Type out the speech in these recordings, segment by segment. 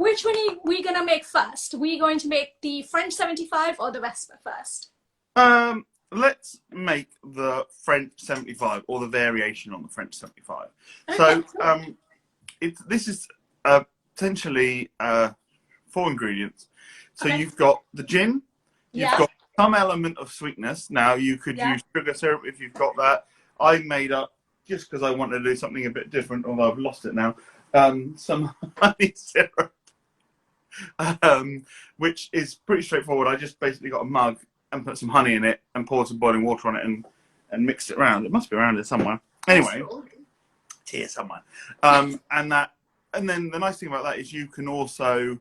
Which one are we gonna make first? We going to make the French 75 or the Vespa first? Let's make the French 75 or the variation on the French 75. Okay, So, cool. this is potentially 4 ingredients. So Okay. you've got the gin, you've Yeah. got some element of sweetness. Now you could Yeah. use sugar syrup if you've got that. I made up, just because I wanted to do something a bit different, although I've lost it now, some honey syrup, which is pretty straightforward. I just basically got a mug and put some honey in it and poured some boiling water on it and mixed it around. It must be around here somewhere. That's Anyway, cool. it's here somewhere. And then the nice thing about that is you can also,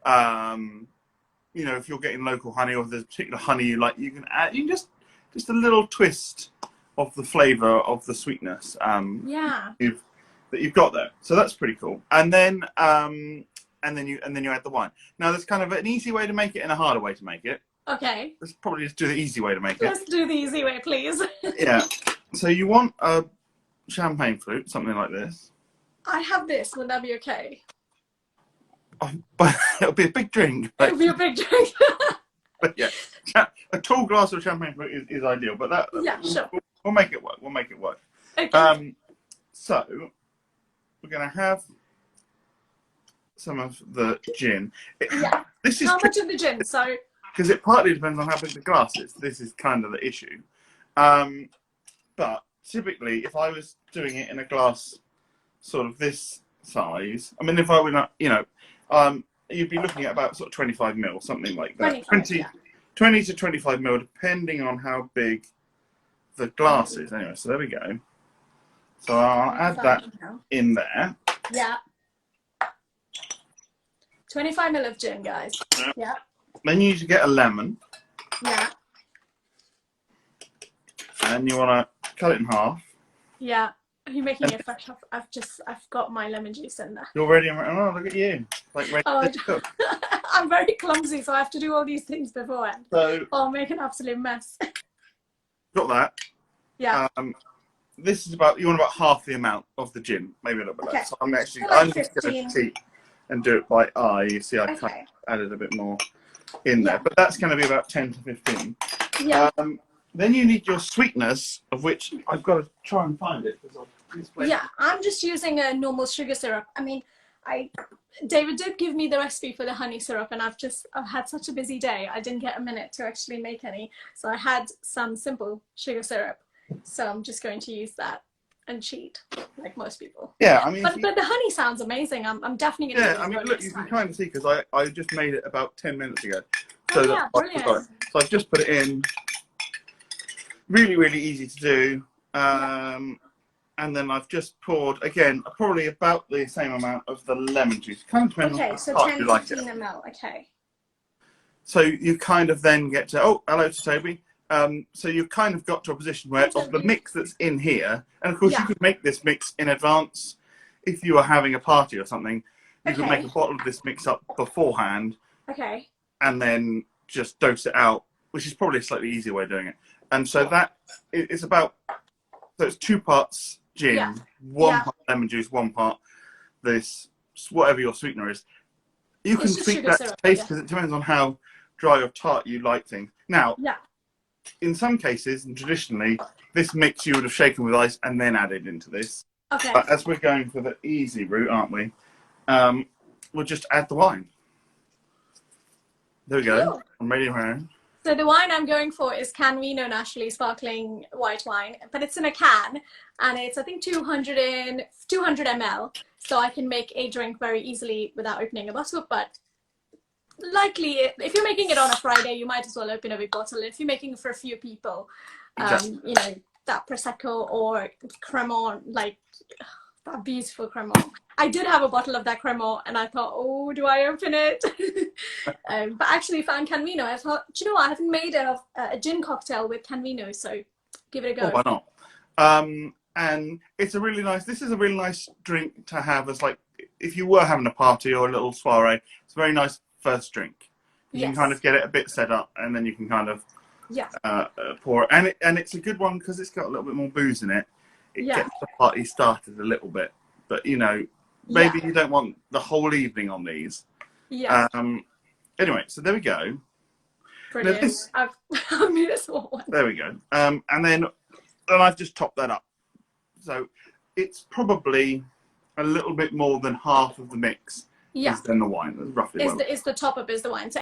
if you're getting local honey or if there's particular honey you like, you can add, just a little twist of the flavour of the sweetness Yeah. that you've got there. So that's pretty cool. And then you add the wine. Now there's kind of an easy way to make it and a harder way to make it. Okay. Let's probably just do the easy way to make it. Let's do the easy way, please. Yeah. So you want a champagne flute, something like this. I have this. Would that be okay? Oh, but it'll be a big drink. It'll be a big drink. But yeah, a tall glass of champagne flute is ideal. But Yeah, sure. We'll make it work. We'll make it work. Okay. So we're gonna have some of the gin. Yeah. This is How much of the gin? So. because it partly depends on how big the glass is. This is kind of the issue. But typically, if I was doing it in a glass sort of this size, I mean, if I were not, you'd be looking at about sort of 25 ml, something like that. 20 to 25 ml, depending on how big the glass is. Anyway, so there we go. So I'll add that in there. Yeah. 25 ml of gin, guys. Yeah. Then you need to get a lemon. Yeah. And you want to cut it in half. Yeah. Are you making it fresh? I've got my lemon juice in there. You're ready. Oh, look at you. Like ready to cook. I'm very clumsy, so I have to do all these things beforehand. So I'll make an absolute mess. got that. Yeah. This is you want about half the amount of the gin, maybe a little bit less. So I'm just going to cheat and do it by eye. You see, I kind of added a bit more in there, but that's going to be about 10 to 15. Yeah. Then you need your sweetness, of which I've got to try and find it. Yeah, I'm just using a normal sugar syrup. I mean, David did give me the recipe for the honey syrup, and I've had such a busy day. I didn't get a minute to actually make any. So I had some simple sugar syrup. So I'm just going to use that and cheat, like most people. Yeah, I mean, but the honey sounds amazing. I'm definitely going to. Yeah, I mean, look, you can kind of see because I just made it about 10 minutes ago. So yeah, brilliant. So I've just put it in. Really, really easy to do. And then I've just poured, again, probably about the same amount of the lemon juice. Kind of depends on so how 10 you like 15 ml, okay. So you kind of then get to, oh, hello to Toby. So you've kind of got to a position where of the mix that's in here, and of course you could make this mix in advance if you were having a party or something. You could make a bottle of this mix up beforehand. Okay. And then just dose it out, which is probably a slightly easier way of doing it. And so that is about, so it's 2 parts gin, 1 part lemon juice, 1 part this, whatever your sweetener is. You can tweak that to taste because it depends on how dry or tart you like things. Now, in some cases, and traditionally, this mix you would have shaken with ice and then added into this. Okay. But as we're going for the easy route, aren't we? We'll just add the wine. There we go. I'm ready around. So the wine I'm going for is Canvino Naturally Sparkling White Wine, but it's in a can, and it's, I think, 200 ml. So I can make a drink very easily without opening a bottle, but likely, if you're making it on a Friday, you might as well open a big bottle. If you're making it for a few people, that Prosecco or Cremant, like that beautiful Cremant. I did have a bottle of that Cremant, and I thought, oh, do I open it? But actually found Canvino. I thought, do you know what? I haven't made a gin cocktail with Canvino, so give it a go. Oh, why not? And it's a really nice, this is a really nice drink to have as, like, if you were having a party or a little soiree, it's a very nice first drink. You can kind of get it a bit set up, and then you can kind of pour it. And it's a good one because it's got a little bit more booze in it. It gets the party started a little bit. But, Yeah. maybe you don't want the whole evening on these. Yeah. Anyway, so there we go. Now Brilliant. this, I've made a small one. there we go. And then I've just topped that up. So it's probably a little bit more than half of the mix Yeah. is then the wine. That's roughly Is what the top up is the wine. So